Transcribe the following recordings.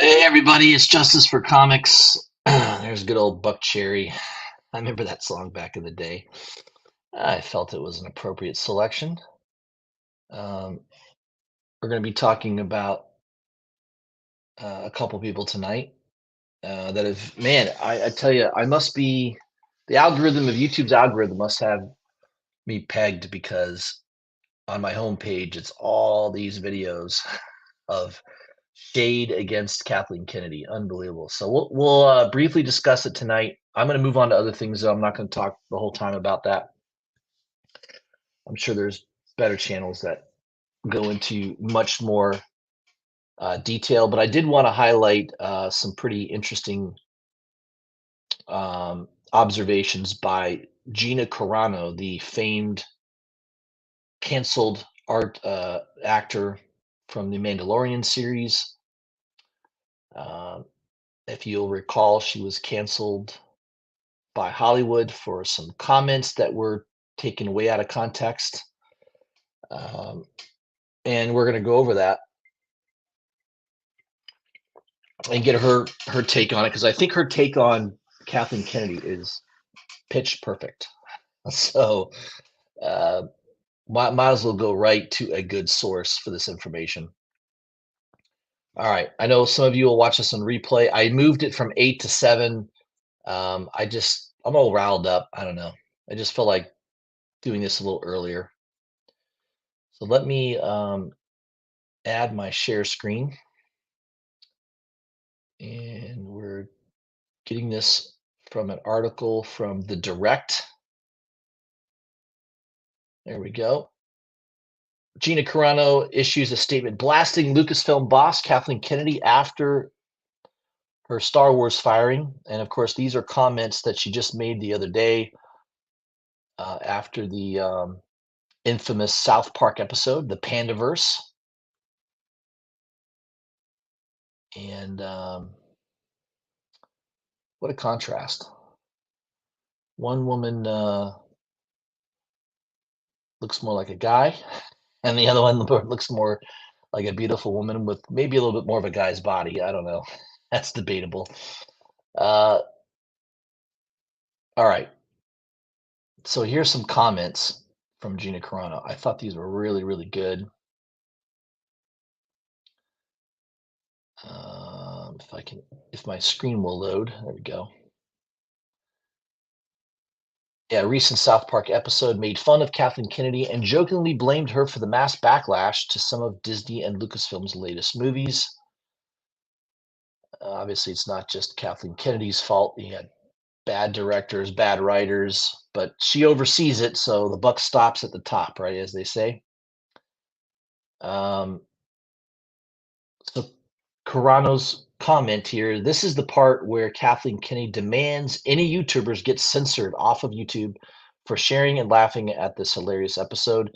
Hey everybody, it's Justice for Comics. There's good old Buck Cherry. I remember that song back in the day. I felt it was an appropriate selection. Um, we're going to be talking about a couple people tonight that have, man, I tell you, I must be, the algorithm of YouTube's algorithm must have me pegged because on my homepage, it's all these videos of shade against Kathleen Kennedy. Unbelievable. So we'll briefly discuss it tonight. I'm going to move on to other things, though. I'm not going to talk the whole time about that. I'm sure there's better channels that go into much more detail, but I did want to highlight some pretty interesting observations by Gina Carano, the famed canceled art actor from the Mandalorian series. Uh, if you'll recall, she was canceled by Hollywood for some comments that were taken way out of context. Um, and we're going to go over that and get her take on it because I think her take on Kathleen Kennedy is pitch perfect. So uh, might as well go right to a good source for this information. All right, I know some of you will watch this on replay. I moved it from 8 to 7. I'm all riled up. I don't know. I just felt like doing this a little earlier. So let me add my share screen. And we're getting this from an article from The Direct. There we go. Gina Carano issues a statement blasting Lucasfilm boss Kathleen Kennedy after her Star Wars firing. And of course, these are comments that she just made the other day after the infamous South Park episode, the Pandaverse. And what a contrast. One woman looks more like a guy, and the other one looks more like a beautiful woman with maybe a little bit more of a guy's body. I don't know. That's debatable. Uh, all right. So here's some comments from Gina Carano. I thought these were really, really good. If my screen will load, there we go. Yeah, a recent South Park episode made fun of Kathleen Kennedy and jokingly blamed her for the mass backlash to some of Disney and Lucasfilm's latest movies. Obviously, it's not just Kathleen Kennedy's fault. You had bad directors, bad writers, but she oversees it, so the buck stops at the top, right, as they say. Um, so Carano's comment here, this is the part where Kathleen Kennedy demands any YouTubers get censored off of YouTube for sharing and laughing at this hilarious episode.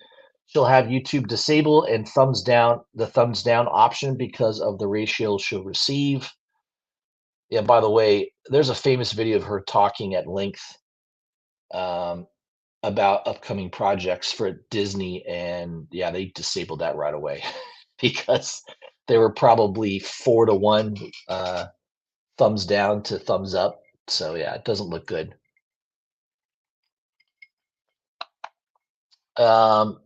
She'll have YouTube disable and the thumbs down option because of the ratio she'll receive. Yeah, by the way, there's a famous video of her talking at length um, about upcoming projects for Disney, and yeah, they disabled that right away because they were probably 4 to 1 thumbs down to thumbs up. So yeah, it doesn't look good. Um,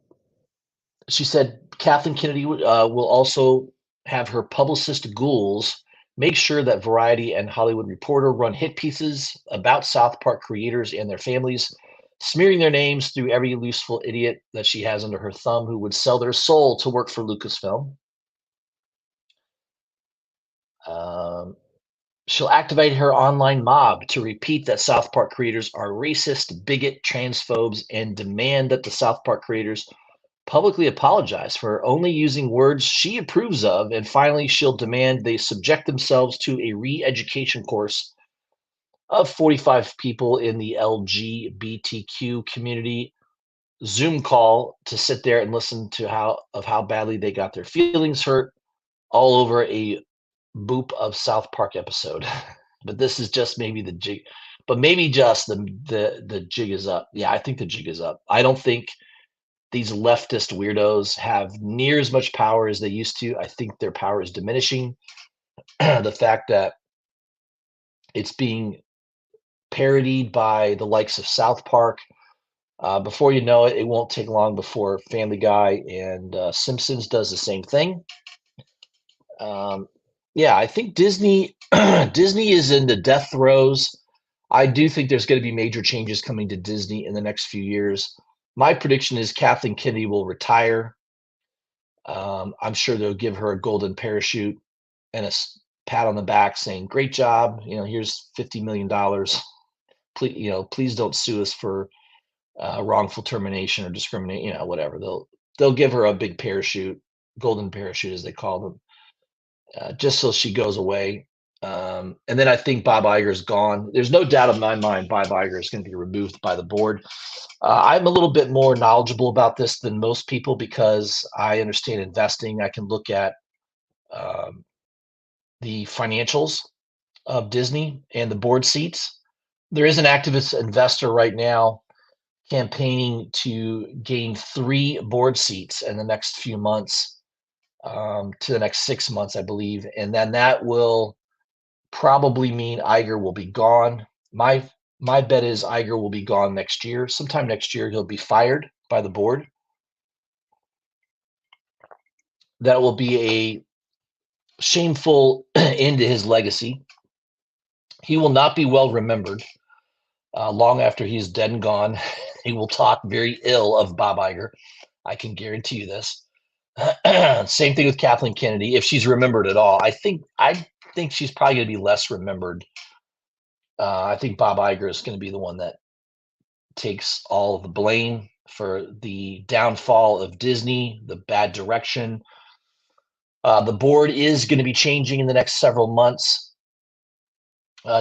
she said Kathleen Kennedy will also have her publicist ghouls make sure that Variety and Hollywood Reporter run hit pieces about South Park creators and their families, smearing their names through every useful idiot that she has under her thumb who would sell their soul to work for Lucasfilm. Um, she'll activate her online mob to repeat that South Park creators are racist, bigot, transphobes, and demand that the South Park creators publicly apologize for only using words she approves of. And finally, she'll demand they subject themselves to a re education course of 45 people in the LGBTQ community Zoom call to sit there and listen to how badly they got their feelings hurt all over a boop of South Park episode. But this is just maybe the jig, but maybe just the jig is up. Yeah, I think the jig is up. I don't think these leftist weirdos have near as much power as they used to. I think their power is diminishing. the fact that it's being parodied by the likes of South Park. Before you know it, it won't take long before Family Guy and Simpsons does the same thing. Um, yeah, I think Disney Disney is in the death throes. I do think there's going to be major changes coming to Disney in the next few years. My prediction is Kathleen Kennedy will retire. I'm sure they'll give her a golden parachute and pat on the back saying, "Great job! You know, here's $50 million. Please, you know, please don't sue us for wrongful termination or discriminate. You know, whatever. They'll give her a big parachute, golden parachute as they call them, just so she goes away. And then I think Bob Iger is gone. There's no doubt in my mind Bob Iger is going to be removed by the board. I'm a little bit more knowledgeable about this than most people because I understand investing. I can look at um, the financials of Disney and the board seats. There is an activist investor right now campaigning to gain 3 board seats in the next few months, to the next 6 months, I believe, and then that will probably mean Iger will be gone. My bet is Iger will be gone next year. Sometime next year, he'll be fired by the board. That will be a shameful end to his legacy. He will not be well remembered. Long after he's dead and gone, he will talk very ill of Bob Iger. I can guarantee you this. Same thing with Kathleen Kennedy, if she's remembered at all. I think she's probably going to be less remembered. I think Bob Iger is going to be the one that takes all of the blame for the downfall of Disney, the bad direction. The board is going to be changing in the next several months.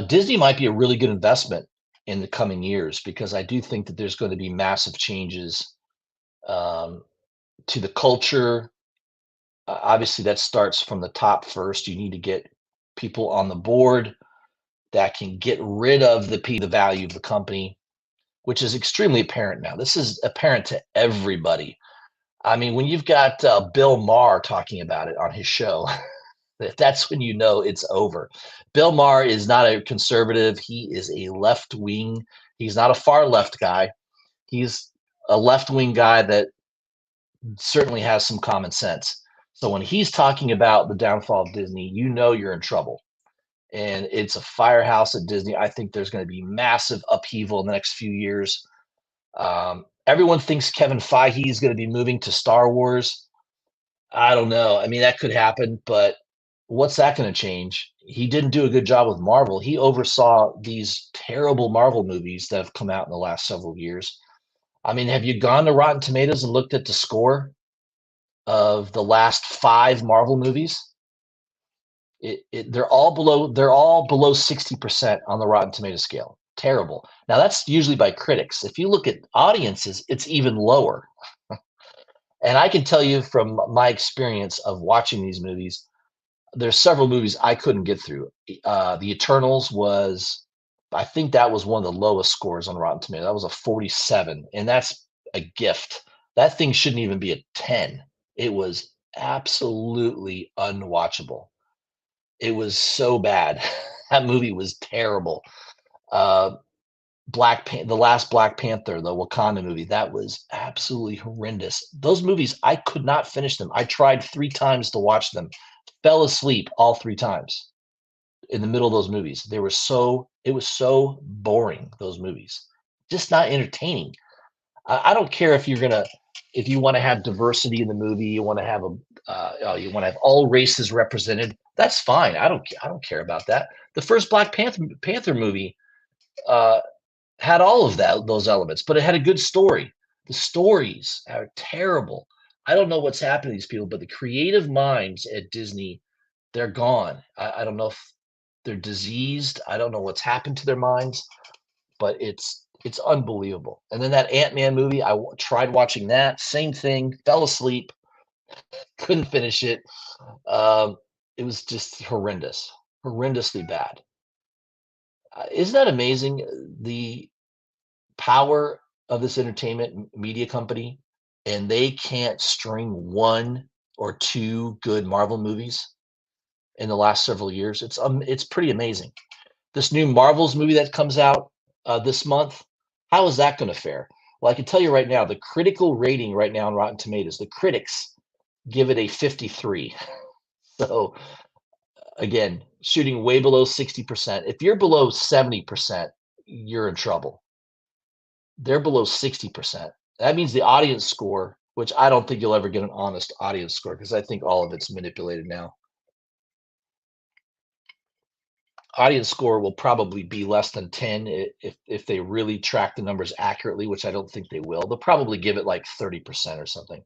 Disney might be a really good investment in the coming years because I do think that there's going to be massive changes um, to the culture. Obviously, that starts from the top first. You need to get people on the board that can get rid of the value of the company, which is extremely apparent now. This is apparent to everybody. I mean, when you've got Bill Maher talking about it on his show, that's when you know it's over. Bill Maher is not a conservative. He is a left wing. He's not a far left guy. He's a left wing guy that certainly has some common sense. So when he's talking about the downfall of Disney, you know you're in trouble. And it's a firehouse at Disney. I think there's going to be massive upheaval in the next few years. Everyone thinks Kevin Feige is going to be moving to Star Wars. I don't know. I mean, that could happen, but what's that going to change? He didn't do a good job with Marvel. He oversaw these terrible Marvel movies that have come out in the last several years. I mean, have you gone to Rotten Tomatoes and looked at the score of the last 5 Marvel movies? They're all below 60% on the Rotten Tomato scale. Terrible. Now that's usually by critics. If you look at audiences, it's even lower. And I can tell you from my experience of watching these movies, there's several movies I couldn't get through. The Eternals was, I think that was one of the lowest scores on Rotten Tomatoes. That was a 47, and that's a gift. That thing shouldn't even be a 10. It was absolutely unwatchable. It was so bad. That movie was terrible. Uh, the last Black Panther, the Wakanda movie, that was absolutely horrendous. Those movies, I could not finish them. I tried 3 times to watch them, fell asleep all 3 times in the middle of those movies. It was so boring, those movies. Just not entertaining. I don't care if you want to have diversity in the movie, you want to have you want to have all races represented. That's fine. I don't care about that. The first Black Panther movie uh, had all of those elements, but it had a good story. The stories are terrible. I don't know what's happened to these people, but the creative minds at Disney, they're gone. I don't know if they're diseased. I don't know what's happened to their minds, but it's unbelievable. And then that Ant-Man movie, tried watching that, same thing, fell asleep, couldn't finish it. Um, it was just horrendous, horrendously bad. Isn't that amazing? The power of this entertainment media company, and they can't string 1 or 2 good Marvel movies. in the last several years. It's pretty amazing. This new Marvels movie that comes out this month, how is that going to fare? Well, I can tell you right now, the critical rating right now on Rotten Tomatoes, the critics give it a 53. So again, shooting way below 60%. If you're below 70%, you're in trouble. They're below 60%. That means the audience score, which I don't think you'll ever get an honest audience score because I think all of it's manipulated now. Audience score will probably be less than 10 if they really track the numbers accurately, which I don't think they will. They'll probably give it like 30% or something.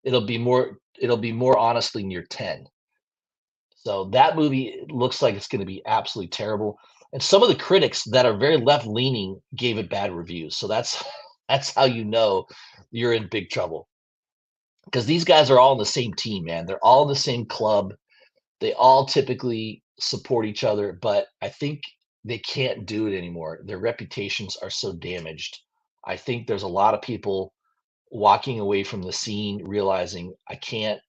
It'll be more honestly near 10. So that movie looks like it's going to be absolutely terrible. And some of the critics that are very left leaning gave it bad reviews. So that's how you know you're in big trouble. Because these guys are all on the same team, man. They're all in the same club. They all typically support each other, but I think they can't do it anymore. Their reputations are so damaged. I think there's a lot of people walking away from the scene realizing I can't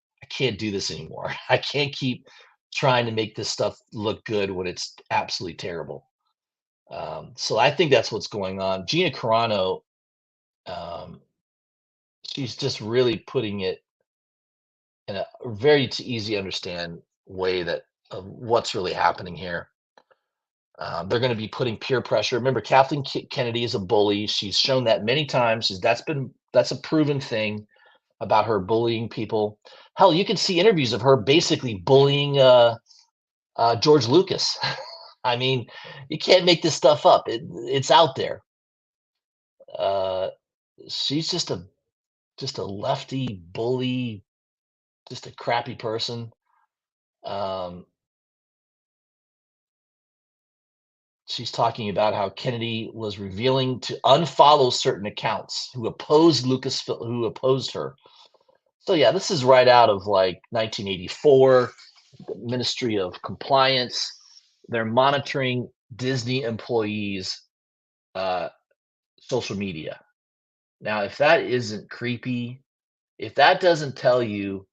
do this anymore. I can't keep trying to make this stuff look good when it's absolutely terrible. So I think that's what's going on. Gina Carano, um, she's just really putting it in a very easy to understand way that of what's really happening here. They're going to be putting peer pressure. Remember, Kathleen Kennedy is a bully. She's shown that many times. That's a proven thing about her bullying people. Hell, you can see interviews of her basically bullying George Lucas. I mean, you can't make this stuff up. It's out there. Uh, she's just a lefty bully, just a crappy person. Um, she's talking about how Kennedy was revealing to unfollow certain accounts who opposed who opposed her. So yeah, this is right out of like 1984, the Ministry of Compliance. They're monitoring Disney employees' uh, social media. Now, if that isn't creepy, if that doesn't tell you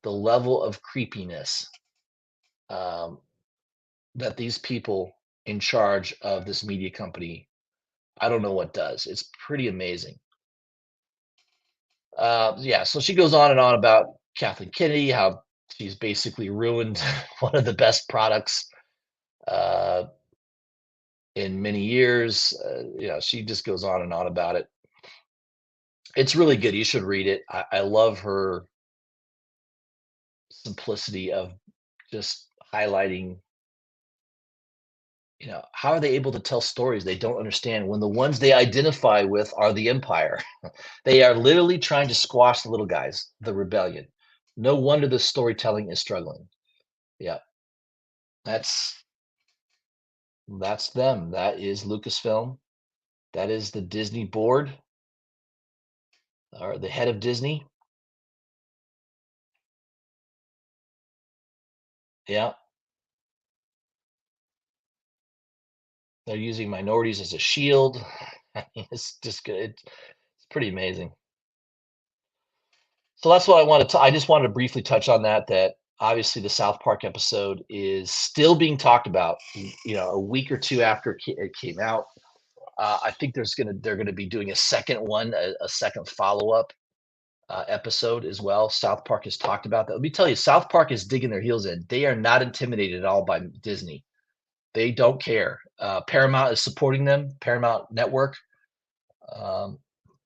the level of creepiness um, that these people in charge of this media company, I don't know what does. It's pretty amazing. Yeah, so she goes on and on about Kathleen Kennedy, how she's basically ruined one of the best products uh, in many years. She just goes on and on about it. It's really good. You should read it. I love her simplicity of just highlighting, how are they able to tell stories they don't understand when the ones they identify with are the empire? They are literally trying to squash the little guys, the rebellion. No wonder the storytelling is struggling. Yeah, that's that's them. That is Lucasfilm. That is the Disney board or the head of Disney. Yeah, they're using minorities as a shield. I mean, it's just good. It's pretty amazing. So that's what I just wanted to briefly touch on that. That obviously the South Park episode is still being talked about. A week or two after it came out. I think they're gonna be doing a second one, a second follow up episode as well. South Park has talked about that. Let me tell you, South Park is digging their heels in. They are not intimidated at all by Disney. They don't care. Paramount is supporting them. Paramount Network um,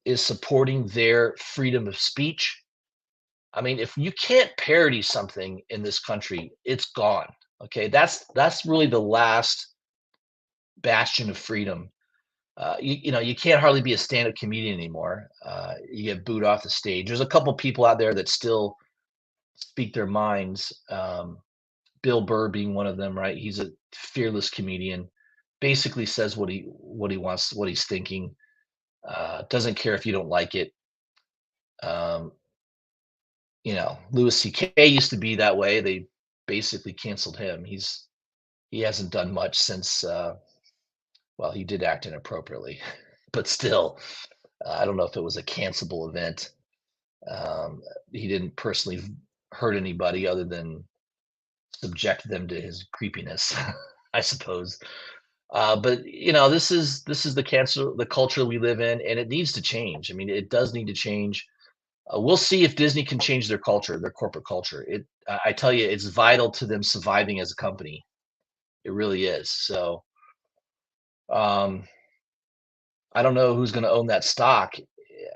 is supporting their freedom of speech. I mean, if you can't parody something in this country, it's gone. Okay, that's really the last bastion of freedom. You can't hardly be a stand-up comedian anymore. You get booed off the stage. There's a couple people out there that still speak their minds. Bill Burr being one of them, right? He's a fearless comedian. Basically says what he wants, what he's thinking. Doesn't care if you don't like it. Um, Louis C.K. used to be that way. They basically canceled him. He hasn't done much since. Well, he did act inappropriately, but still, I don't know if it was a cancelable event. He didn't personally hurt anybody other than subject them to his creepiness, I suppose. But this is the culture we live in, and it needs to change. I mean, it does need to change. We'll see if Disney can change their culture, their corporate culture. I tell you, it's vital to them surviving as a company. It really is. So, um, I don't know who's going to own that stock.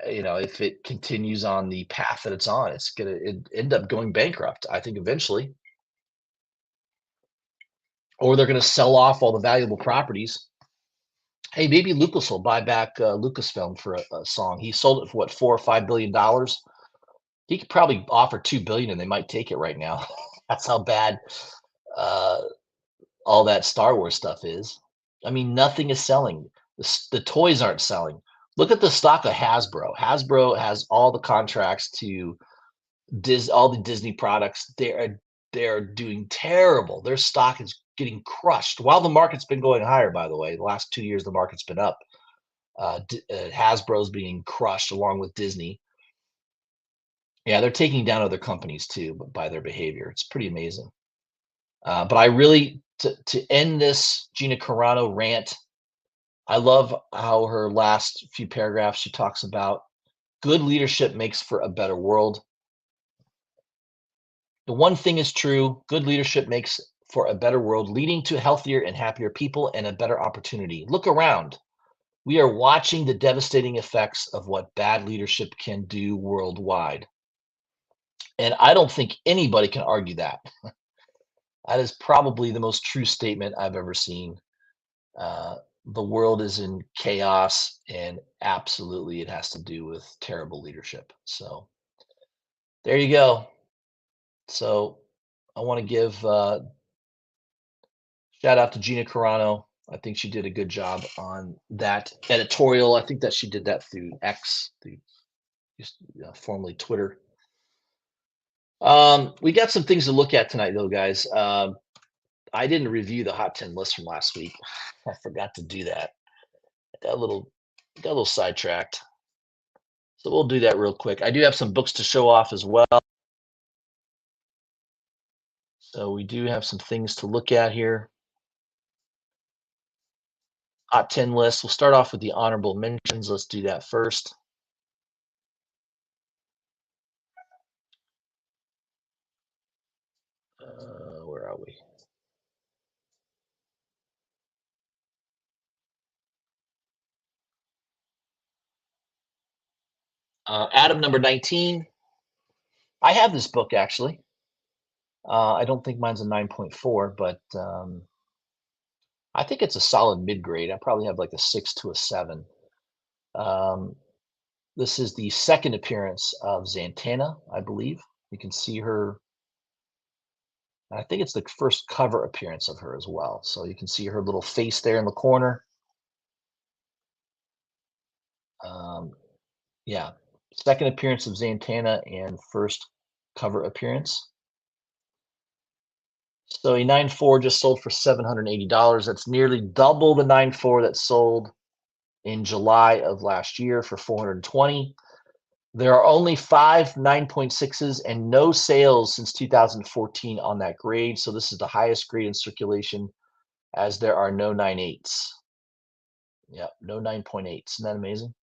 If it continues on the path that it's on, it's going to end up going bankrupt. I think eventually, or they're going to sell off all the valuable properties. Hey, maybe Lucas will buy back Lucasfilm for a song. He sold it for what, $4 or $5 billion. He could probably offer 2 billion, and they might take it right now. That's how bad uh, all that Star Wars stuff is. I mean, nothing is selling. The toys aren't selling. Look at the stock of Hasbro. Hasbro has all the contracts to all the Disney products. They're doing terrible. Their stock is getting crushed. While the market's been going higher, by the way, the last 2 years the market's been up. Hasbro's being crushed along with Disney. Yeah, they're taking down other companies too, but by their behavior, it's pretty amazing. But I really to end this Gina Carano rant, I love how her last few paragraphs she talks about good leadership makes for a better world. The one thing is true, good leadership makes for a better world, leading to healthier and happier people and a better opportunity. Look around. We are watching the devastating effects of what bad leadership can do worldwide. And I don't think anybody can argue that. That is probably the most true statement I've ever seen. Uh, the world is in chaos, and absolutely it has to do with terrible leadership. So there you go. So I want to give shout out to Gina Carano. I think she did a good job on that editorial. I think that she did that through X, through formerly Twitter. We got some things to look at tonight, though, guys. I didn't review the Hot 10 list from last week. I forgot to do that. I got a little sidetracked. So we'll do that real quick. I do have some books to show off as well. So we do have some things to look at here. Hot 10 list. We'll start off with the honorable mentions. Let's do that first. Where are we? Adam number 19. I have this book actually. I don't think mine's a 9.4, but I think it's a solid mid grade. I probably have like a 6 to a 7. Um, this is the second appearance of Zatanna, I believe. You can see her. I think it's the first cover appearance of her as well. So you can see her little face there in the corner. Um, yeah, second appearance of Zatanna and first cover appearance. So a 9.4 just sold for $780. That's nearly double the 9.4 that sold in July of last year for 420. There are only 5 9.6s and no sales since 2014 on that grade. So this is the highest grade in circulation as there are no 9.8s. Yeah, no 9.8s. Isn't that amazing?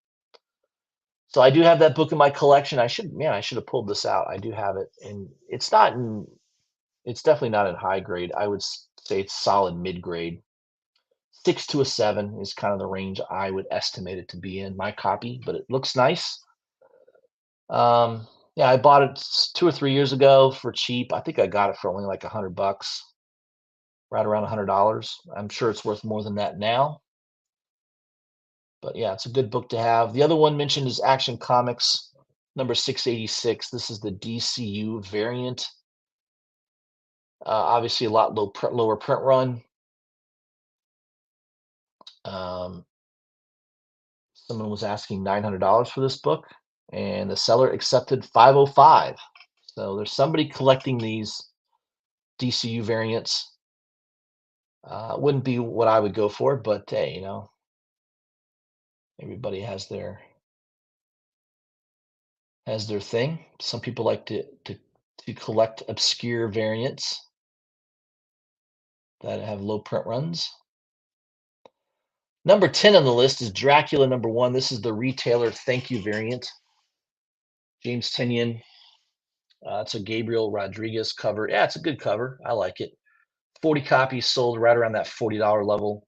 So I do have that book in my collection. I should have pulled this out. I do have it, and it's definitely not in high grade. I would say it's solid mid grade. 6 to a 7 is kind of the range I would estimate it to be in my copy, but it looks nice. Yeah, I bought it 2 or 3 years ago for cheap. I think I got it for only like $100, right around $100. I'm sure it's worth more than that now. But yeah, it's a good book to have. The other one mentioned is Action Comics number 686. This is the DCU variant. Obviously, a lot lower print run. Um, someone was asking $900 for this book, and the seller accepted 505. So there's somebody collecting these DCU variants. Wouldn't be what I would go for, but hey, everybody has their thing. Some people like to collect obscure variants. that have low print runs. Number 10 on the list is Dracula #1. This is the retailer thank you variant. James Tynion. It's a Gabriel Rodriguez cover. Yeah, it's a good cover. I like it. 40 copies sold right around that $40 level.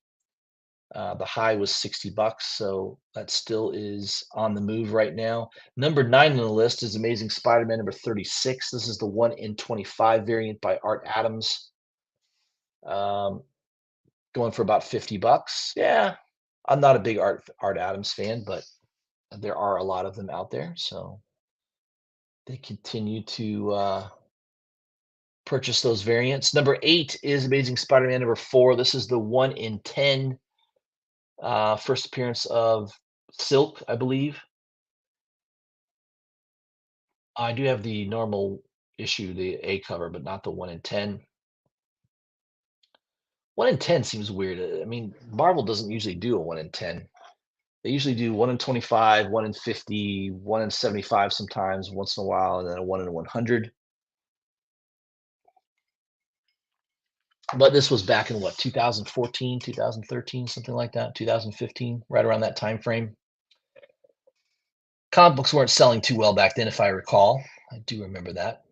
The high was 60 bucks, so that still is on the move right now. Number 9 on the list is Amazing Spider-Man number 36. This is the 1 in 25 variant by Art Adams. Um, going for about 50 bucks. Yeah, I'm not a big Art Adams fan, but there are a lot of them out there, so they continue to purchase those variants. Number 8 is Amazing Spider-Man number 4. This is the 1 in 10 first appearance of Silk, I believe. I do have the normal issue, the A cover, but not the 1 in 10. 1 in 10 seems weird. I mean, Marvel doesn't usually do a 1 in 10. They usually do 1 in 25, 1 in 50, 1 in 75 sometimes, once in a while, and then a 1 in 100. But this was back in what, 2014, 2013, something like that, 2015, right around that time frame. Comic books weren't selling too well back then, if I recall. I do remember that.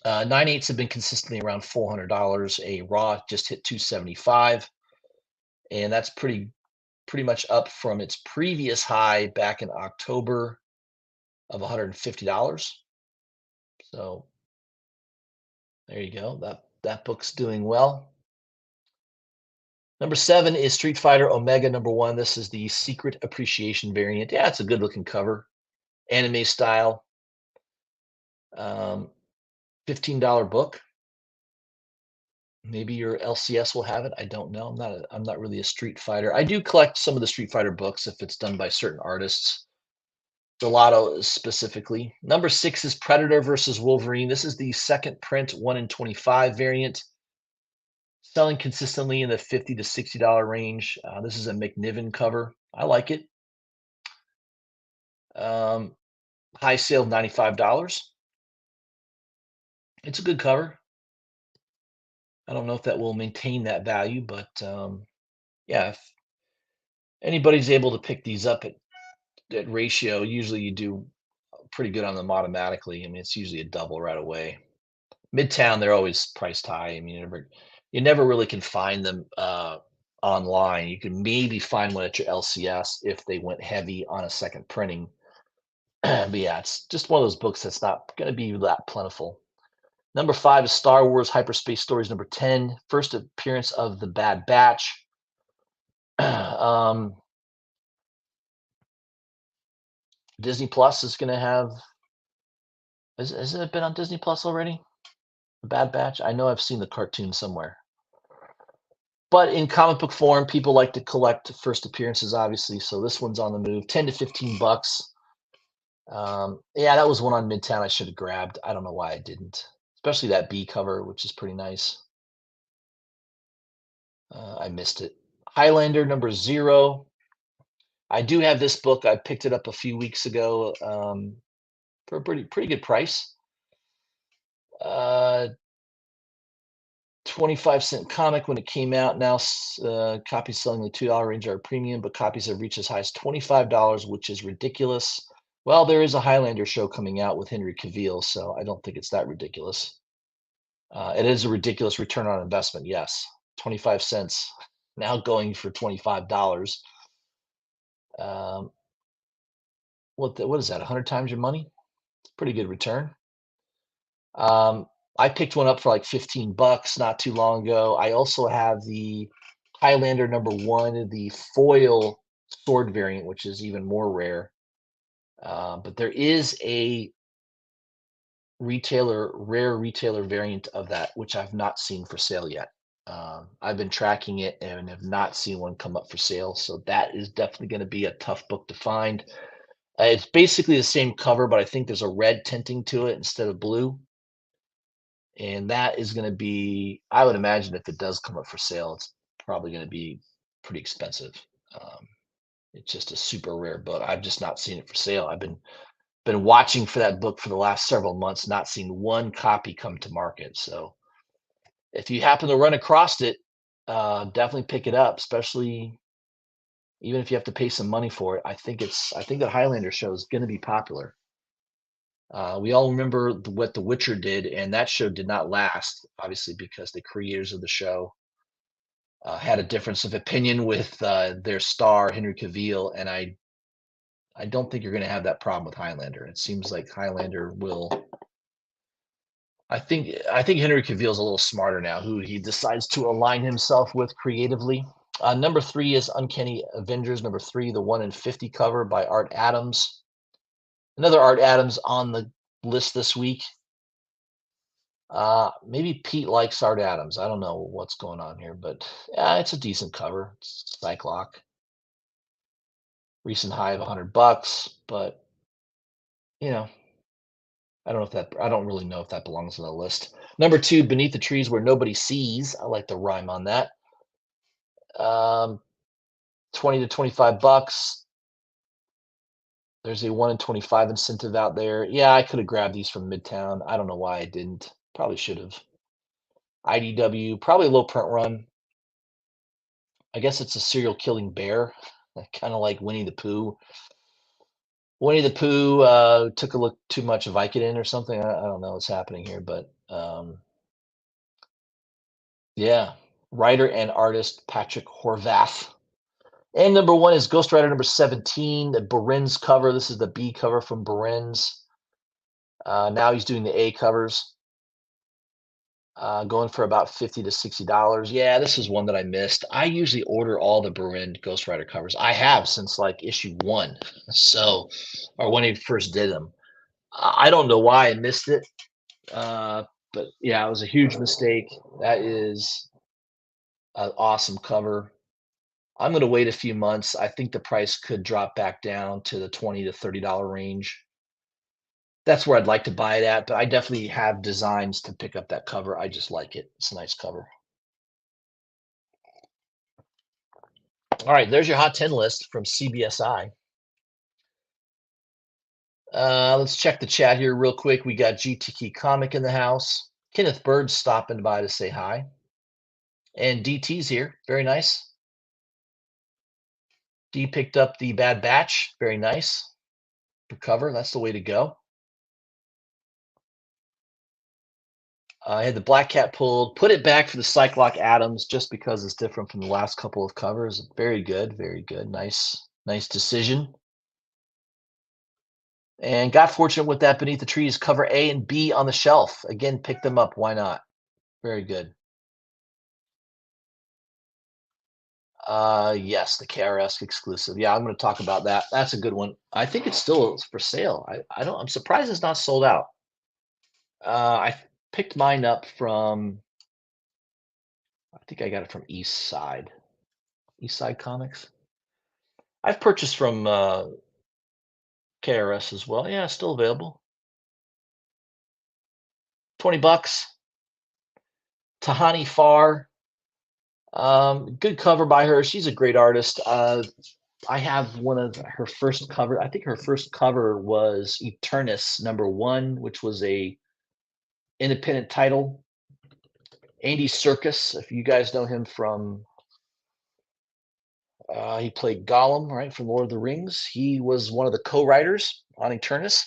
9/8s have been consistently around $400. A raw just hit 275, and that's pretty much up from its previous high back in October of $150. So there you go. That book's doing well. Number 7 is Street Fighter Omega #1. This is the Secret Appreciation variant. Yeah, it's a good looking cover, anime style. Um, $15 book. Maybe your LCS will have it. I don't know. I'm not really a Street Fighter. I do collect some of the Street Fighter books if it's done by certain artists. Gelato specifically. Number 6 is Predator versus Wolverine. This is the second print 1 in 25 variant. Selling consistently in the $50 to $60 range. This is a McNiven cover. I like it. Um, high sale of $95. It's a good cover. I don't know if that will maintain that value, but yeah, if anybody's able to pick these up at ratio, usually you do pretty good on them automatically. I mean, it's usually a double right away. Midtown, they're always priced high. I mean, you never really can find them online. You can maybe find one at your LCS if they went heavy on a second printing. But yeah, it's just one of those books that's not going to be that plentiful. Number 5 is Star Wars Hyperspace Stories number 10, first appearance of the Bad Batch. um, Disney Plus is going to have. Has it been on Disney Plus already? The Bad Batch. I know I've seen the cartoon somewhere. But in comic book form, people like to collect first appearances, obviously. So this one's on the move, 10 to 15 bucks. Yeah, that was one on Midtown I should have grabbed. I don't know why I didn't, especially that B cover, which is pretty nice. I missed it. Highlander #0. I do have this book. I picked it up a few weeks ago for a pretty good price. 25-cent comic when it came out. Now copies selling in the $2 range are premium, but copies have reached as high as $25, which is ridiculous. Well, there is a Highlander show coming out with Henry Cavill, so I don't think it's that ridiculous. It is a ridiculous return on investment, yes. 25 cents now going for $25. Um, what is that? 100 times your money? Pretty good return. I picked one up for like 15 bucks not too long ago. I also have the Highlander #1, the foil sword variant, which is even more rare. But there is a rare retailer variant of that, which I've not seen for sale yet. I've been tracking it and have not seen one come up for sale. So that is definitely going to be a tough book to find. It's basically the same cover, but I think there's a red tinting to it instead of blue. And that is going to be, I would imagine if it does come up for sale, it's probably going to be pretty expensive. Um, it's just a super rare book. I've just not seen it for sale. I've been watching for that book for the last several months, not seen one copy come to market. So if you happen to run across it, definitely pick it up, especially even if you have to pay some money for it. I think that Highlander show is going to be popular. We all remember what The Witcher did, and that show did not last, obviously, because the creators of the show had a difference of opinion with their star Henry Cavill, and I don't think you're going to have that problem with Highlander. It seems like Highlander will. I think Henry Cavill is a little smarter now, who he decides to align himself with creatively. Number three is Uncanny Avengers. Number three, the 1 in 50 cover by Art Adams. Another Art Adams on the list this week. Maybe Pete likes Art Adams. I don't know what's going on here, but yeah, it's a decent cover. It's Cyclock. Recent high of $100, but you know, I don't really know if that belongs on the list. Number two, Beneath the Trees Where Nobody Sees. I like the rhyme on that. Um, 20 to $25. There's a 1 in 25 incentive out there. Yeah, I could have grabbed these from Midtown. I don't know why I didn't. Probably should have. IDW, probably a low print run. I guess it's a serial killing bear, kind of like Winnie the Pooh. Winnie the Pooh took a look too much Vicodin or something. I don't know what's happening here, but yeah. Writer and artist Patrick Horvath. And number one is Ghost Rider number 17, the Berens cover. This is the B cover from Berens. Now he's doing the A covers, going for about $50 to $60. Yeah, this is one that I missed. I usually order all the Beren Ghost Rider covers. I have since like issue one, so or when he first did them. I don't know why I missed it, uh, but yeah, it was a huge mistake. That is an awesome cover. I'm going to wait a few months. I think the price could drop back down to the $20 to $30 range. That's where I'd like to buy it at, but I definitely have designs to pick up that cover. I just like it. It's a nice cover. All right, there's your hot 10 list from CBSI. Let's check the chat here real quick. We got GTK Comic in the house. Kenneth Bird stopping by to say hi. And DT's here. Very nice. D picked up the Bad Batch. Very nice. For cover. That's the way to go. I had the Black Cat pulled. Put it back for the Cyclock Adams just because it's different from the last couple of covers. Very good. Very good. Nice decision. And got fortunate with that Beneath the Trees cover A and B on the shelf. Again, pick them up. Why not? Very good. Yes, the KRS exclusive. Yeah, I'm going to talk about that. That's a good one. I think it's still for sale. I don't. I'm surprised it's not sold out. I picked mine up from. I think I got it from East Side. East Side Comics. I've purchased from KRS as well. Yeah, still available. $20. Tahani Farr. Good cover by her. She's a great artist. I have one of her first cover. I think her first cover was Eternus number one, which was a independent title. Andy Serkis, if you guys know him from, he played Gollum, right, from Lord of the Rings. He was one of the co-writers on Eternus,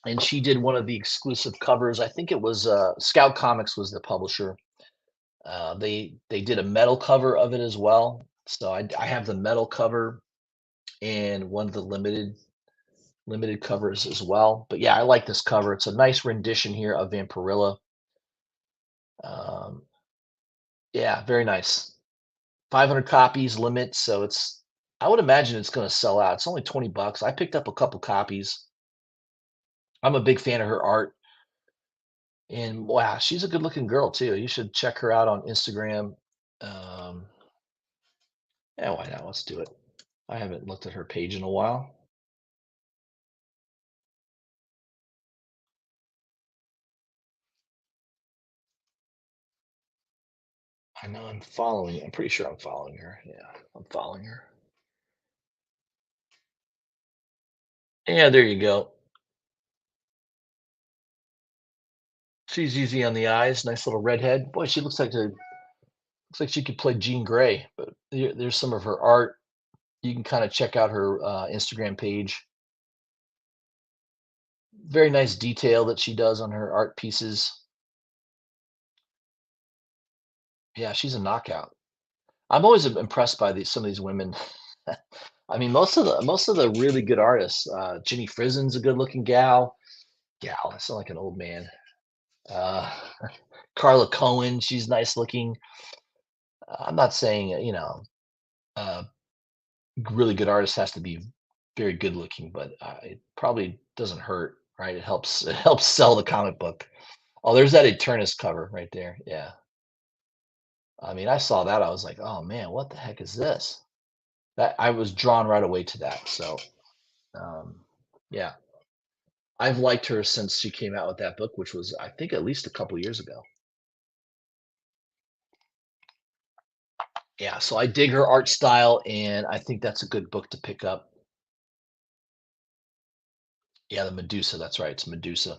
and she did one of the exclusive covers. I think it was Scout Comics was the publisher. They did a metal cover of it as well. So I have the metal cover and one of the limited covers as well. But yeah, I like this cover. It's a nice rendition here of Vampirilla. Um, yeah, very nice. 500 copies limit, so it's. I would imagine it's going to sell out. It's only $20. I picked up a couple copies. I'm a big fan of her art, and wow, she's a good-looking girl too. You should check her out on Instagram. Um, yeah, why not? Let's do it. I haven't looked at her page in a while. I know I'm following. I'm pretty sure I'm following her. Yeah, I'm following her. Yeah, there you go. She's easy on the eyes, nice little redhead. Boy, she looks like she could play Jean Grey, but there's some of her art. You can kinda check out her, Instagram page. Very nice detail that she does on her art pieces. Yeah, she's a knockout. I'm always impressed by some of these women. I mean, most of the really good artists, Jenny Frizen's a good-looking gal. Gal, I sound like an old man. Uh, Carla Cohen, she's nice looking. I'm not saying, a really good artist has to be very good looking, but, it probably doesn't hurt, right? It helps sell the comic book. Oh, there's that Eternus cover right there. Yeah. I mean, I saw that, I was like, "Oh, man, what the heck is this?" That I was drawn right away to that, so, yeah. I've liked her since she came out with that book, which was, I think, at least a couple years ago. Yeah, so I dig her art style, and I think that's a good book to pick up. Yeah, the Medusa, that's right, it's Medusa.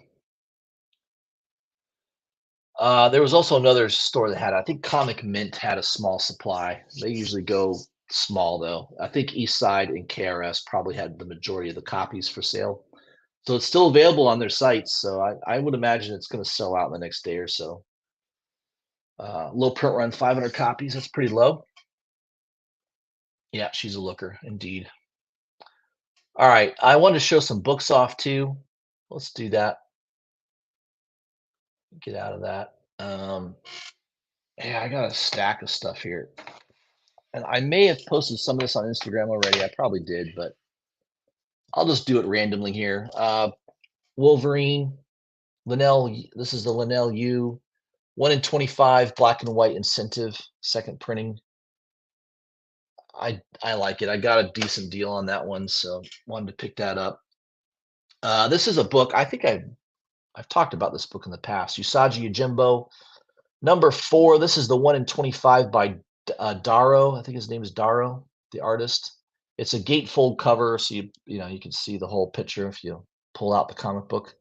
There was also another store that had I think Comic Mint had a small supply. They usually go small, though. I think East Side and KRS probably had the majority of the copies for sale. So it's still available on their sites, so I would imagine it's gonna sell out in the next day or so. Low print run, 500 copies, that's pretty low. Yeah, she's a looker, indeed. All right, I want to show some books off too. Let's do that. Get out of that. Yeah, I got a stack of stuff here, and I may have posted some of this on Instagram already. I probably did, but I'll just do it randomly here. Wolverine, This is the Linnell U, 1 in 25, black and white incentive, second printing. I like it. I got a decent deal on that one, so wanted to pick that up. This is a book. I think I've talked about this book in the past. Usagi Yojimbo, number 4. This is the 1 in 25 by Daro. I think his name is Daro, the artist. It's a gatefold cover, so you can see the whole picture if you pull out the comic book.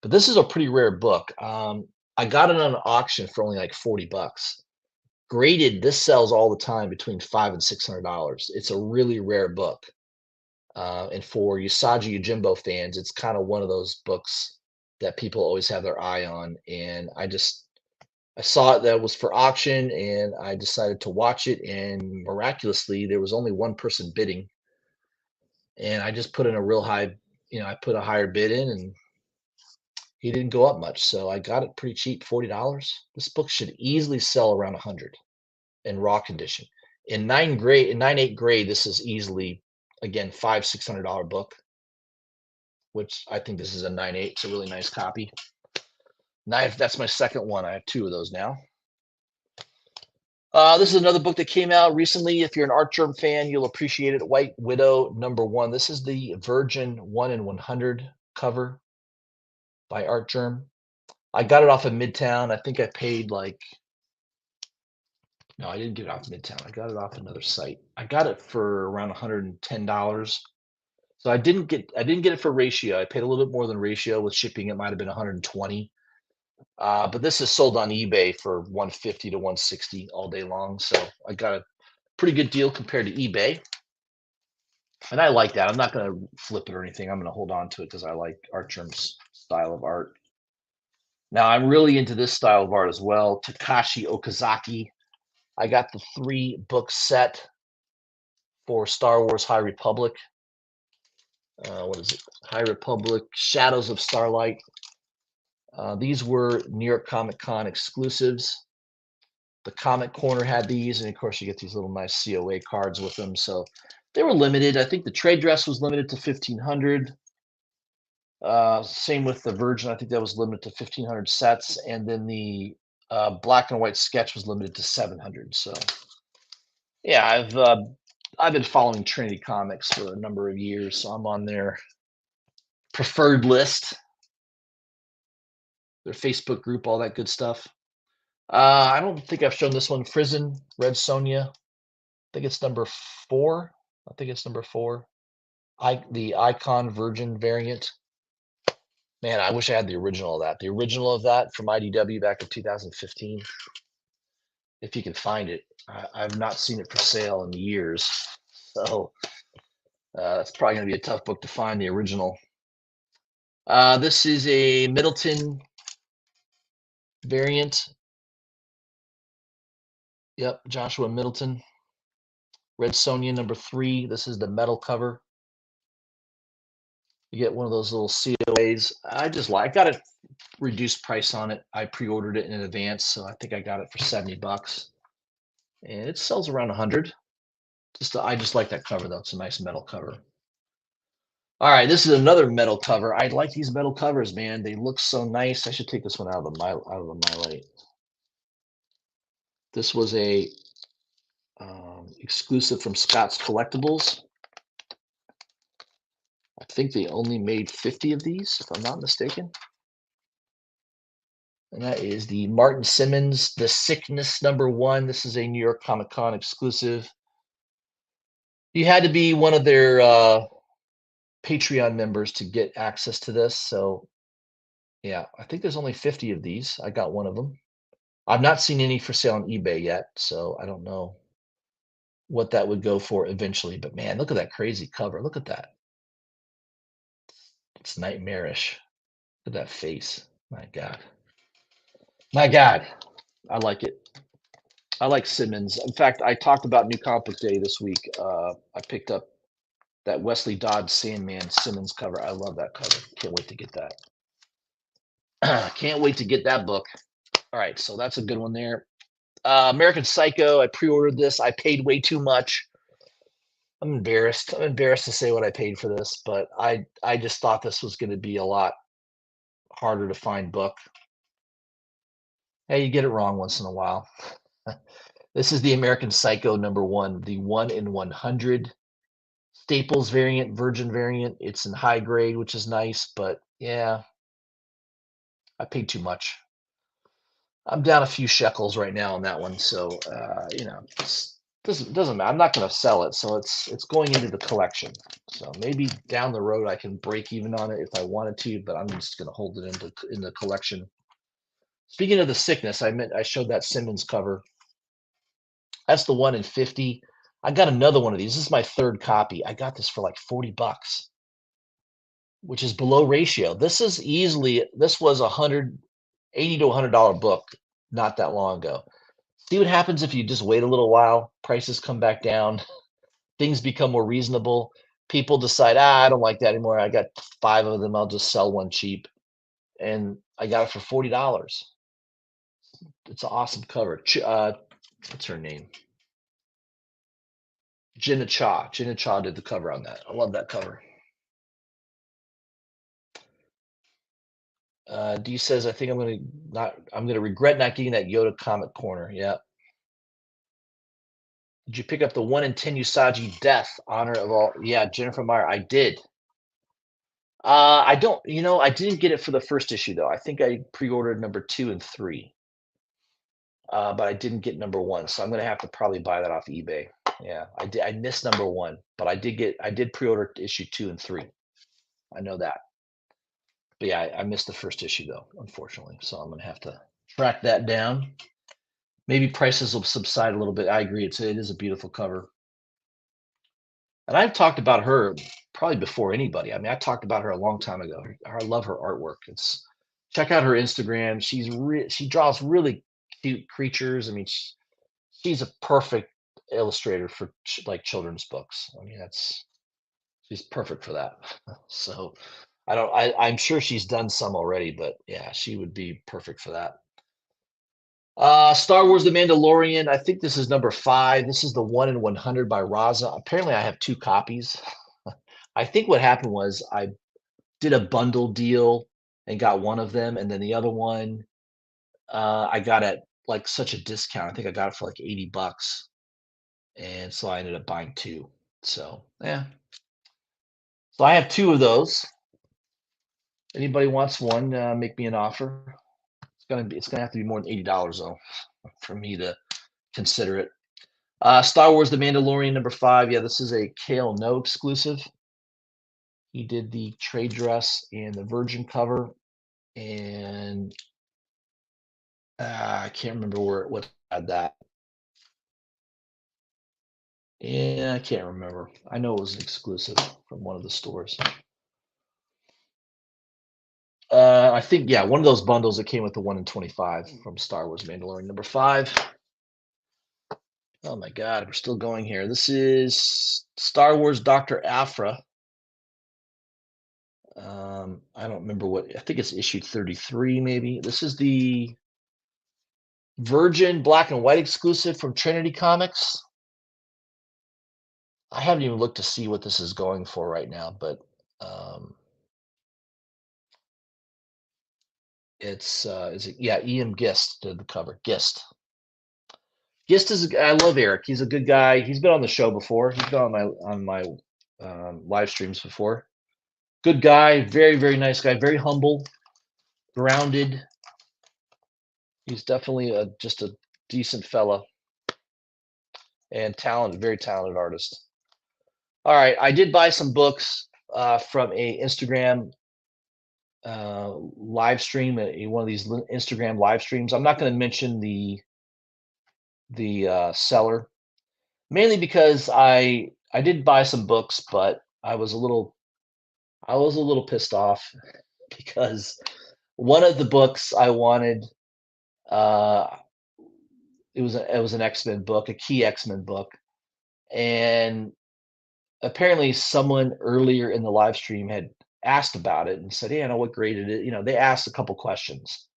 But this is a pretty rare book. I got it on an auction for only like 40 bucks. Graded, this sells all the time between $500 and $600. It's a really rare book. And for Usagi Yojimbo fans, it's kind of one of those books that people always have their eye on. And I saw it that was for auction, and I decided to watch it. And miraculously, there was only one person bidding, and I just put in a real high, I put a higher bid in, and he didn't go up much. So I got it pretty cheap, $40. This book should easily sell around 100 in raw condition. In 9/8 grade, this is easily again $500-600 book, which I think this is a 9/8. It's a really nice copy. Knife, that's my second one. I have two of those now. This is another book that came out recently. If you're an Artgerm fan, you'll appreciate it. White Widow #1. This is the Virgin 1 in 100 cover by Artgerm. I got it off of Midtown. I think I paid like no, I didn't get it off Midtown. I got it off another site. I got it for around $110. So I didn't get it for Ratio. I paid a little bit more than Ratio with shipping. It might have been 120. But this is sold on eBay for 150 to 160 all day long. So I got a pretty good deal compared to eBay. And I like that. I'm not going to flip it or anything. I'm going to hold on to it because I like Artgerm's style of art. Now I'm really into this style of art as well. Takashi Okazaki. I got the 3-book set for Star Wars High Republic. What is it? High Republic, Shadows of Starlight. These were New York Comic Con exclusives. The Comic Corner had these, and of course, you get these little nice COA cards with them. So they were limited. I think the trade dress was limited to 1,500. Same with the Virgin. I think that was limited to 1,500 sets, and then the black and white sketch was limited to 700. So yeah, I've been following Trinity Comics for a number of years, so I'm on their preferred list, their Facebook group, all that good stuff. I don't think I've shown this one. Frizen, Red Sonja. I think it's number 4. I think it's number 4. The Icon Virgin variant. Man, I wish I had the original of that. The original of that from IDW back in 2015. If you can find it, I've not seen it for sale in years. So that's probably going to be a tough book to find, the original. This is a Middleton variant. Yep, Joshua Middleton. Red Sonja #3. This is the metal cover. You get one of those little COAs. I got a reduced price on it. I pre-ordered it in advance, so I think I got it for $70, and it sells around 100. I just like that cover though. It's a nice metal cover. All right, this is another metal cover. I like these metal covers, man. They look so nice. I should take this one out of the MyLite. This was a exclusive from Scott's Collectibles. I think they only made 50 of these, if I'm not mistaken. And that is the Martin Simmons, The Sickness #1. This is a New York Comic Con exclusive. You had to be one of their Patreon members to get access to this. So, yeah, I think there's only 50 of these. I got one of them. I've not seen any for sale on eBay yet, so I don't know what that would go for eventually. But man, look at that crazy cover. Look at that. It's nightmarish. Look at that face. My God. My God. I like it. I like Simmons. In fact, I talked about New Comic Day this week. I picked up that Wesley Dodds Sandman Simmons cover. I love that cover. Can't wait to get that. Can't wait to get that book. All right, so that's a good one there. American Psycho. I pre-ordered this. I paid way too much. I'm embarrassed. I'm embarrassed to say what I paid for this, but I just thought this was going to be a lot harder to find book. Hey, you get it wrong once in a while. This is the American Psycho #1, the 1 in 100 Staples variant, Virgin variant. It's in high grade, which is nice, but yeah, I paid too much. I'm down a few shekels right now on that one, so you know, doesn't matter. I'm not going to sell it, so it's going into the collection. So maybe down the road I can break even on it if I wanted to, but I'm just going to hold it in the collection. Speaking of The Sickness, I showed that Simmons cover. That's the 1 in 50. I got another one of these. This is my third copy. I got this for like $40, which is below ratio. This was $180 to $100 book not that long ago. See what happens if you just wait a little while, prices come back down, things become more reasonable. People decide, I don't like that anymore. I got 5 of them. I'll just sell one cheap. And I got it for $40. It's an awesome cover. What's her name? Jenna Cha. Jenna Cha did the cover on that. I love that cover. D says, I think I'm gonna regret not getting that Yoda comic corner. Yeah. Did you pick up the 1 in 10 Usagi death? Honor of all. Yeah, Jennifer Meyer. I did. I don't. I didn't get it for the first issue though. I think I pre-ordered #2 and 3. But I didn't get #1, so I'm gonna have to probably buy that off eBay. Yeah, I did. I missed #1, but I did pre-order issue 2 and 3. I know that. But yeah, I missed the first issue though, unfortunately. So I'm gonna have to track that down. Maybe prices will subside a little bit. I agree. It is a beautiful cover. And I've talked about her probably before anybody. I mean, I talked about her a long time ago. I love her artwork. Check out her Instagram. She draws really cute creatures. I mean, she's a perfect illustrator for like children's books. I mean, she's perfect for that. So I'm sure she's done some already, but yeah, she would be perfect for that. Star Wars: The Mandalorian. I think this is #5. This is the 1 in 100 by Raza. Apparently, I have 2 copies. I think what happened was I did a bundle deal and got one of them, and then the other one I got at like such a discount. I think I got it for like $80, and so I ended up buying 2. So yeah, so I have 2 of those. Anybody wants one? Make me an offer. It's gonna have to be more than $80 though for me to consider it. Star Wars: The Mandalorian #5. Yeah, this is a Kale No exclusive. He did the trade dress and the Virgin cover, and I can't remember what had that. Yeah, I can't remember. I know it was an exclusive from one of the stores. I think, yeah, one of those bundles that came with the 1 in 25 from Star Wars Mandalorian number 5. Oh my God, we're still going here. This is Star Wars Dr. Aphra. I don't remember what, I think it's issue 33 maybe. This is the Virgin black and white exclusive from Trinity Comics. I haven't even looked to see what this is going for right now, but um, it's is it, yeah, Ian Gist did the cover. Gist is I love Eric. He's a good guy. He's been on the show before. He's been on my live streams before. Good guy, very nice guy, very humble, grounded. He's definitely just a decent fella and talented, very talented artist. All right, I did buy some books from a Instagram live stream, one of these Instagram live streams. I'm not going to mention the seller, mainly because I did buy some books, but I was a little pissed off because one of the books I wanted, uh, it was an X-Men book, a key X-Men book, and apparently someone earlier in the live stream had asked about it and said, "Hey, I know what grade it is." You know, they asked a couple questions.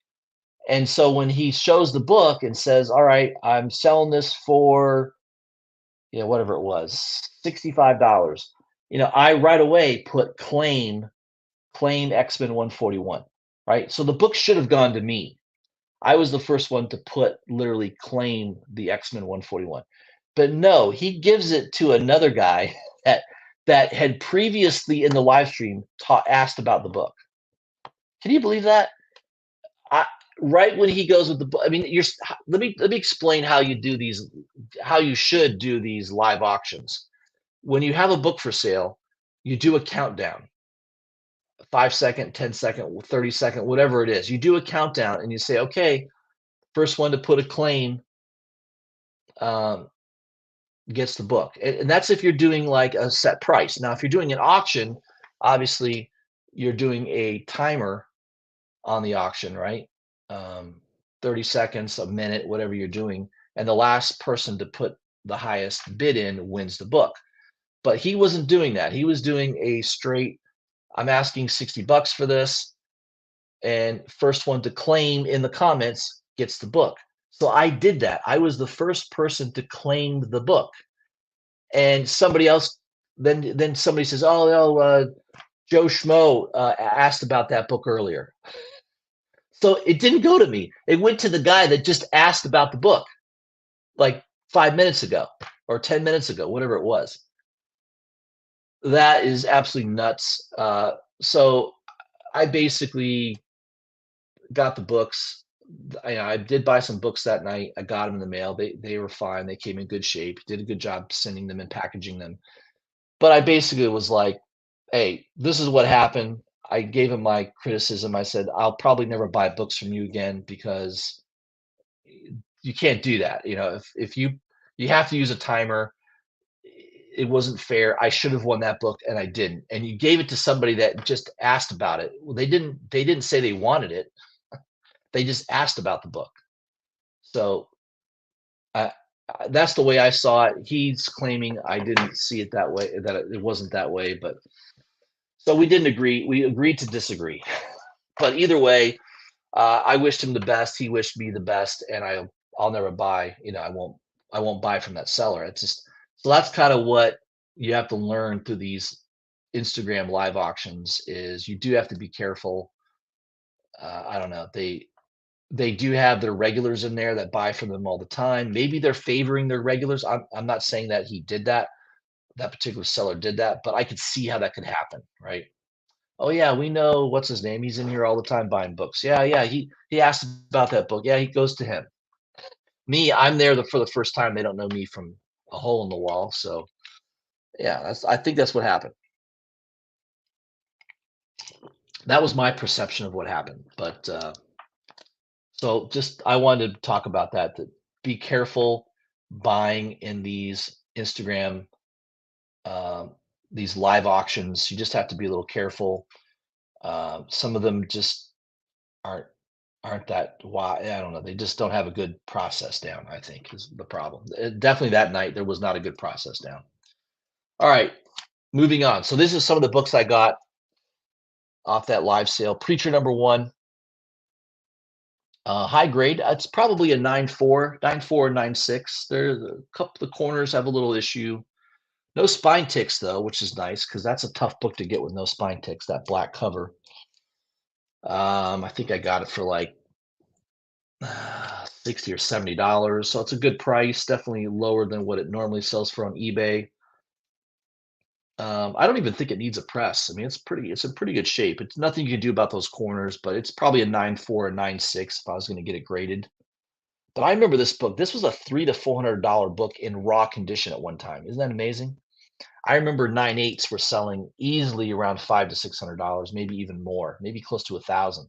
And so when he shows the book and says, "All right, I'm selling this for, you know, whatever it was, $65." You know, I right away put claim X-Men 141, right? So the book should have gone to me. I was the first one to put literally claim the X-Men 141. But no, he gives it to another guy that had previously in the live stream asked about the book. Can you believe that? I, right when he goes with the book, I mean, let me explain how you do these, how you should do these live auctions. When you have a book for sale, you do a countdown, 5 second, 10 second, 30 second, whatever it is. You do a countdown and you say, okay, first one to put a claim um, gets the book. And that's if you're doing like a set price. Now, if you're doing an auction, obviously you're doing a timer on the auction, right? Um, 30 seconds, a minute, whatever you're doing. And the last person to put the highest bid in wins the book. But he wasn't doing that. He was doing a straight, I'm asking $60 for this. And first one to claim in the comments gets the book. So I did that. I was the first person to claim the book. And somebody else, then somebody says, "Oh, no, Joe Schmo asked about that book earlier." So it didn't go to me. It went to the guy that just asked about the book like 5 minutes ago or 10 minutes ago, whatever it was. That is absolutely nuts. So I basically got the books. I did buy some books that night. I got them in the mail. They were fine. They came in good shape. Did a good job sending them and packaging them. But I basically was like, "Hey, this is what happened." I gave him my criticism. I said, "I'll probably never buy books from you again because you can't do that. You know, if you have to use a timer. It wasn't fair. I should have won that book and I didn't. And you gave it to somebody that just asked about it. Well, they didn't say they wanted it. They just asked about the book. So I, that's the way I saw it. He's claiming I didn't see it that way, that it wasn't that way. But so we didn't agree. We agreed to disagree. But either way, I wished him the best. He wished me the best, and I'll never buy. You know, I won't buy from that seller. It's just so that's kind of what you have to learn through these Instagram live auctions is you do have to be careful. I don't know. They do have their regulars in there that buy from them all the time. Maybe they're favoring their regulars. I'm not saying that he did that. That particular seller did that, but I could see how that could happen, right? Oh yeah, we know what's his name. He's in here all the time buying books. Yeah. He asked about that book. Yeah, he goes to him. Me, I'm there for the first time. They don't know me from a hole in the wall. So yeah, I think that's what happened. That was my perception of what happened. But so just I wanted to talk about that. That be careful buying in Instagram, um, these live auctions. You just have to be a little careful. Some of them just aren't aren't that why I don't know. They just don't have a good process down. I think is the problem. Definitely that night there was not a good process down. All right, moving on. So this is some of the books I got off that live sale. Preacher number one, high grade. It's probably a 9.4, 9.4, 9.6. There's a couple of the corners have a little issue. No spine ticks though, which is nice because that's a tough book to get with no spine ticks. That black cover. I think I got it for like 60 or $70. So it's a good price, definitely lower than what it normally sells for on eBay. I don't even think it needs a press. I mean, it's in pretty good shape. It's nothing you can do about those corners, but it's probably a 9.4 or 9.6 if I was going to get it graded. But I remember this book. This was a $300 to $400 book in raw condition at one time. Isn't that amazing? I remember 9.8s were selling easily around $500 to $600, maybe even more, maybe close to 1,000.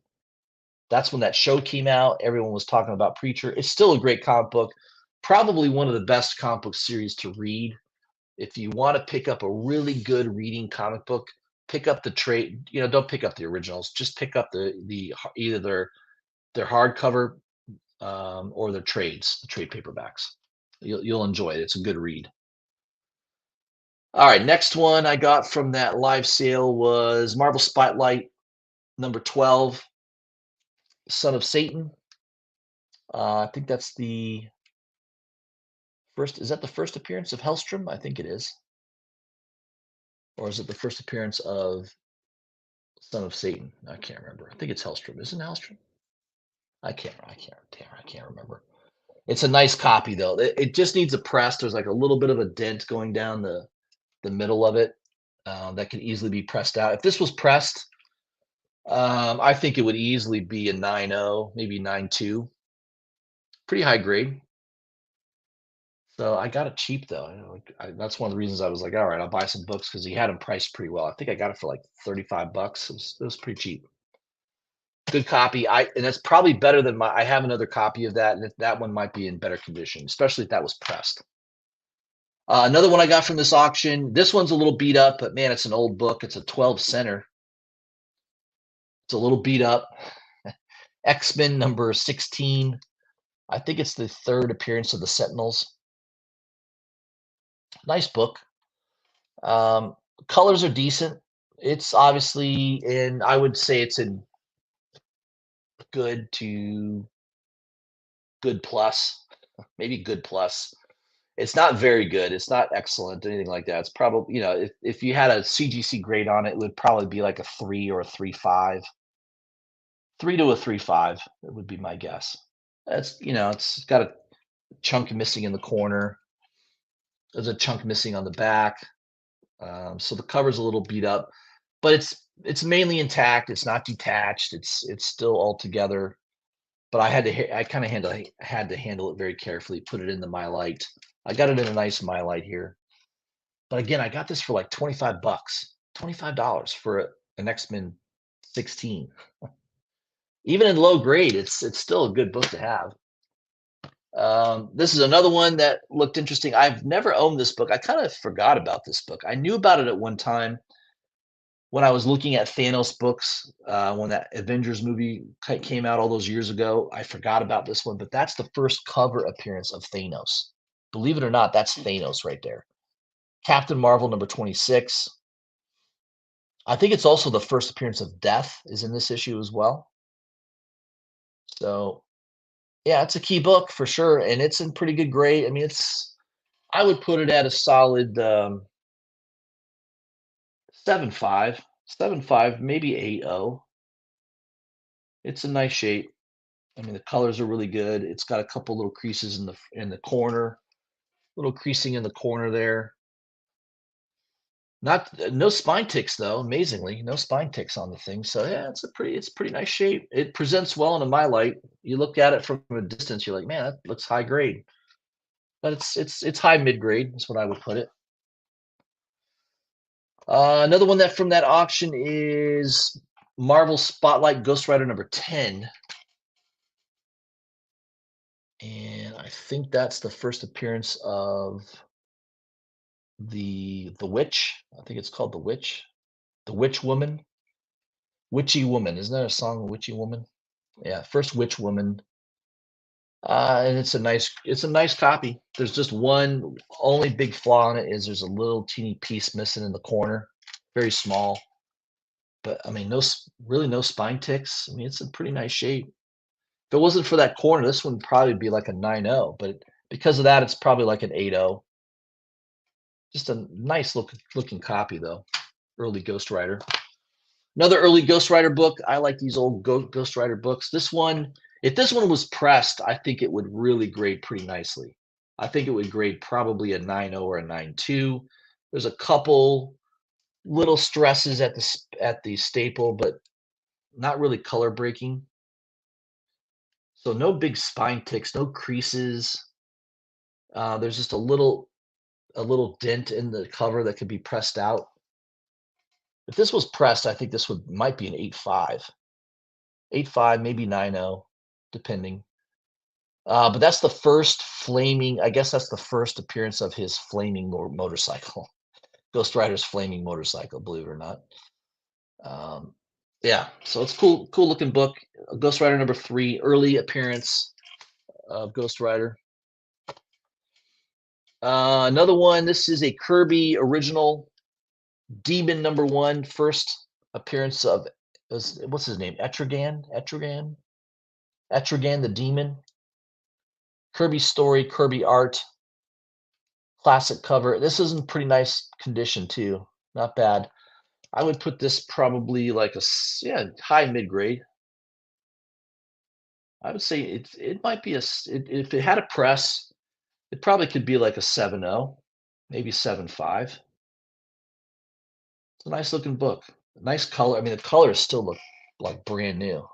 That's when that show came out. Everyone was talking about Preacher. It's still a great comic book, probably one of the best comic book series to read. If you want to pick up a really good reading comic book, pick up the trade. Don't pick up the originals. Just pick up either their hardcover or their trades, the trade paperbacks. You'll enjoy it. It's a good read. All right, next one I got from that live sale was Marvel Spotlight number 12, Son of Satan. I think that's the first. Is that the first appearance of Hellstrom? I think it is. Or is it the first appearance of Son of Satan? I can't remember. I think it's Hellstrom. Isn't it Hellstrom? I can't remember. It's a nice copy though. It just needs a press. There's like a little bit of a dent going down the middle of it that can easily be pressed out. If this was pressed, I think it would easily be a 9.0, maybe 9.2. Pretty high grade. So I got it cheap though. That's one of the reasons I was like, all right, I'll buy some books because he had them priced pretty well. I think I got it for like $35. It was pretty cheap. Good copy. And that's probably better than I have another copy of that, and that one might be in better condition, especially if that was pressed. Another one I got from this auction. This one's a little beat up, but man, it's an old book. It's a 12 center. It's a little beat up. X-Men number 16. I think it's the third appearance of the Sentinels. Nice book. Colors are decent. It's obviously I would say it's in good to good plus, maybe good plus. It's not very good. It's not excellent, anything like that. It's probably, if you had a CGC grade on it, it would probably be like a 3 or a 3.5. 3 to a 3.5, it would be my guess. It's got a chunk missing in the corner. There's a chunk missing on the back. So the cover's a little beat up, but it's mainly intact. It's not detached. It's still all together. But I kind of had to handle it very carefully. Put it in the MyLite. I got it in a nice MyLite here. But again, I got this for like $25. $25 for an X-Men 16. Even in low grade, it's still a good book to have. This is another one that looked interesting. I've never owned this book. I kind of forgot about this book. I knew about it at one time when I was looking at Thanos books, when that Avengers movie came out all those years ago. I forgot about this one, but that's the first cover appearance of Thanos. Believe it or not, that's Thanos right there. Captain Marvel number 26. I think it's also the first appearance of Death is in this issue as well. So yeah, it's a key book for sure, and it's in pretty good grade. I mean, I would put it at a solid 7.5, 7.5, maybe 8.0. It's a nice shape. I mean, the colors are really good. It's got a couple little creases in the corner, little creasing in the corner there. No spine ticks though. Amazingly, no spine ticks on the thing. So yeah, it's pretty nice shape. It presents well in a MyLite. You look at it from a distance, you're like, man, that looks high grade. But it's high mid grade. Is what I would put it. Another one from that auction is Marvel Spotlight Ghost Rider number 10. And I think that's the first appearance of the witch. I think it's called the witch. The Witch Woman. Witchy Woman. Isn't that a song, Witchy Woman? Yeah, first Witch Woman. And it's a nice copy. There's just one only big flaw in it is there's a little teeny piece missing in the corner, very small. But I mean, really no spine ticks. I mean, it's in pretty nice shape. If it wasn't for that corner, this one would probably be like a 9.0, but because of that, it's probably like an 8.0. Just a nice looking copy though. Early Ghost Rider. Another early Ghost Rider book. I like these old Ghost Rider books. This one, if this one was pressed, I think it would really grade pretty nicely. I think it would grade probably a 9.0 or a 9.2. There's a couple little stresses at the staple, but not really color breaking. So no big spine ticks, no creases. There's just a little dent in the cover that could be pressed out. If this was pressed, I think this might be an 8.5. 8.5, maybe 9.0, depending. But that's the first flaming. I guess that's the first appearance of his flaming motorcycle, Ghost Rider's flaming motorcycle. Believe it or not. Yeah, so it's cool looking book. Ghost Rider number 3, early appearance of Ghost Rider. Another one. This is a Kirby original. Demon number 1, first appearance of what's his name? Etrigan the Demon. Kirby story, Kirby art, classic cover. This is in pretty nice condition too. Not bad. I would put this probably like high mid grade. I would say it might be if it had a press, it probably could be like a 7.0, maybe 7.5. It's a nice looking book. Nice color. I mean, the colors still look like brand new.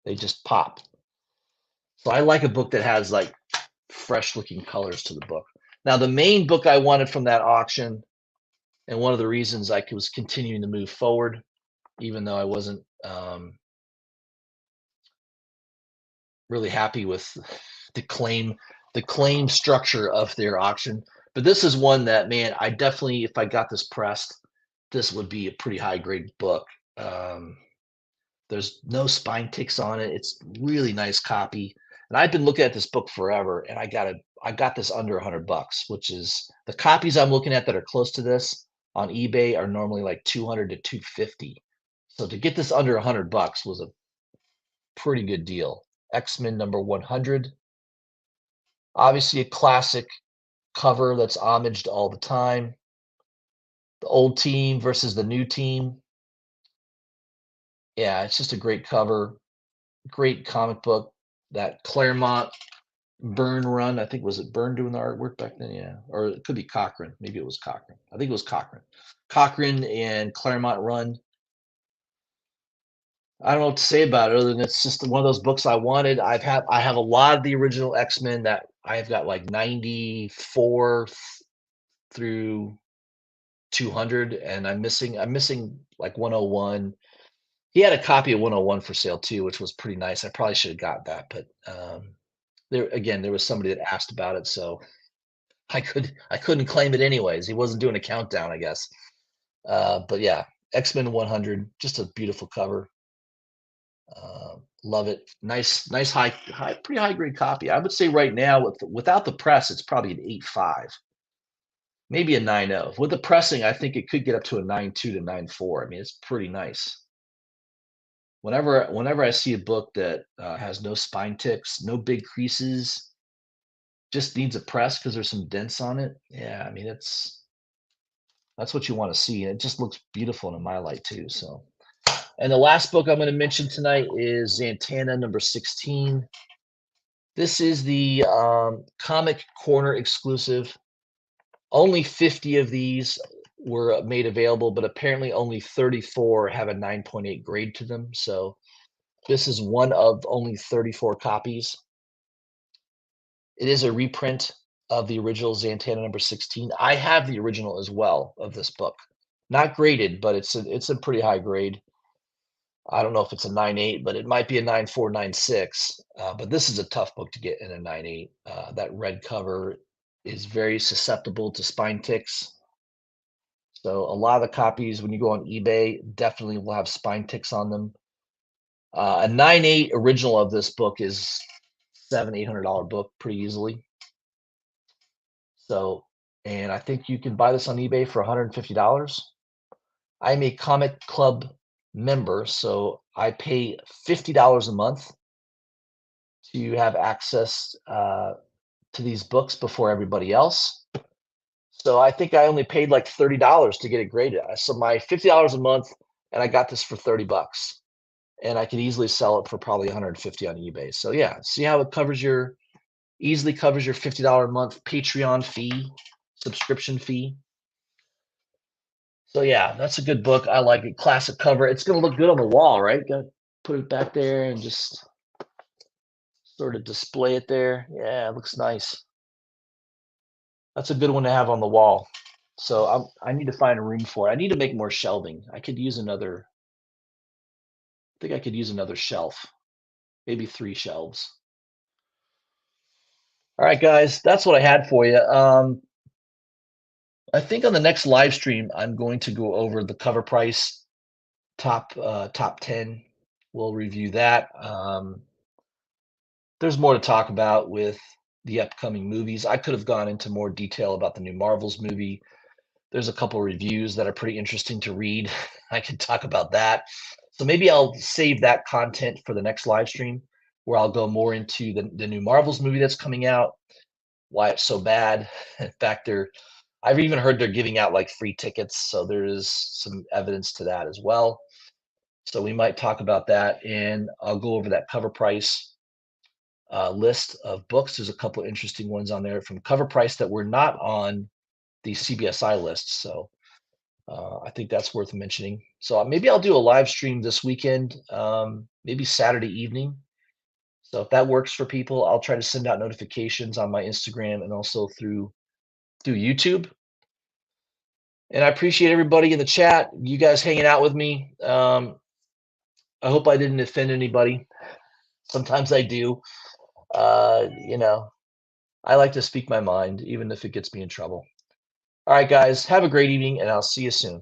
They just pop. So I like a book that has like fresh looking colors to the book. Now, the main book I wanted from that auction, and one of the reasons I was continuing to move forward, even though I wasn't really happy with the claim structure of their auction. But this is one that, man, I definitely, if I got this pressed, this would be a pretty high grade book. There's no spine ticks on it. It's really nice copy. And I've been looking at this book forever, and I got this under $100, which is the copies I'm looking at that are close to this on eBay are normally like 200 to 250. So to get this under $100 was a pretty good deal. X-Men number 100. Obviously a classic cover that's homaged all the time. The old team versus the new team. Yeah, it's just a great cover. Great comic book. That Claremont Byrne run. I think was it Byrne doing the artwork back then? Yeah, or it could be Cochran. Maybe it was Cochran. I think it was Cochran. Cochran and Claremont run. I don't know what to say about it other than it's just one of those books I wanted. I have a lot of the original X-Men that I've got like 94 through 200, and I'm missing like 101. He had a copy of 101 for sale too, which was pretty nice. I probably should have got that, but there was somebody that asked about it, so I couldn't claim it anyways. He wasn't doing a countdown, I guess. But yeah, X-Men 100, just a beautiful cover. Love it. Nice, pretty high grade copy. I would say right now without the press, it's probably an 8.5, maybe a 9.0. With the pressing, I think it could get up to a 9.2 to 9.4. I mean, it's pretty nice. Whenever I see a book that has no spine ticks, no big creases, just needs a press because there's some dents on it. Yeah, I mean that's what you want to see. And it just looks beautiful in my light too. So, and the last book I'm going to mention tonight is Zatanna number 16. This is the Comic Corner exclusive. Only 50 of these were made available, but apparently only 34 have a 9.8 grade to them. So this is one of only 34 copies. It is a reprint of the original Zatanna number 16. I have the original as well of this book. Not graded, but it's a pretty high grade. I don't know if it's a 9.8, but it might be a 9.4, 9.6. But this is a tough book to get in a 9.8. That red cover is very susceptible to spine ticks. So a lot of the copies, when you go on eBay, definitely will have spine ticks on them. A 9.8 original of this book is $700-800 book pretty easily. So, and I think you can buy this on eBay for $150. I'm a comic club member, so I pay $50 a month to have access to these books before everybody else. So I think I only paid like $30 to get it graded. So my $50 a month, and I got this for 30 bucks. And I could easily sell it for probably 150 on eBay. So yeah, see how it covers your easily covers your $50 a month Patreon fee, subscription fee. So yeah, that's a good book. I like it. Classic cover. It's gonna look good on the wall, right? Gotta put it back there and just sort of display it there. Yeah, it looks nice. That's a good one to have on the wall. So I need to find a room for it. I need to make more shelving. I could use another. I think I could use another shelf, maybe 3 shelves. All right, guys, that's what I had for you. I think on the next live stream, I'm going to go over the cover price top 10. We'll review that. There's more to talk about with the upcoming movies. I could have gone into more detail about the new Marvels movie. There's a couple reviews that are pretty interesting to read. I could talk about that. So maybe I'll save that content for the next live stream where I'll go more into the new Marvels movie that's coming out, why it's so bad. In fact, I've even heard they're giving out like free tickets, so there is some evidence to that as well. So we might talk about that, and I'll go over that cover price list of books. There's a couple of interesting ones on there from cover price that were not on the CBSI list. So I think that's worth mentioning. So maybe I'll do a live stream this weekend, maybe Saturday evening. So if that works for people, I'll try to send out notifications on my Instagram and also through YouTube. And I appreciate everybody in the chat, you guys hanging out with me. I hope I didn't offend anybody. Sometimes I do. You know, I like to speak my mind, even if it gets me in trouble. All right, guys, have a great evening, and I'll see you soon.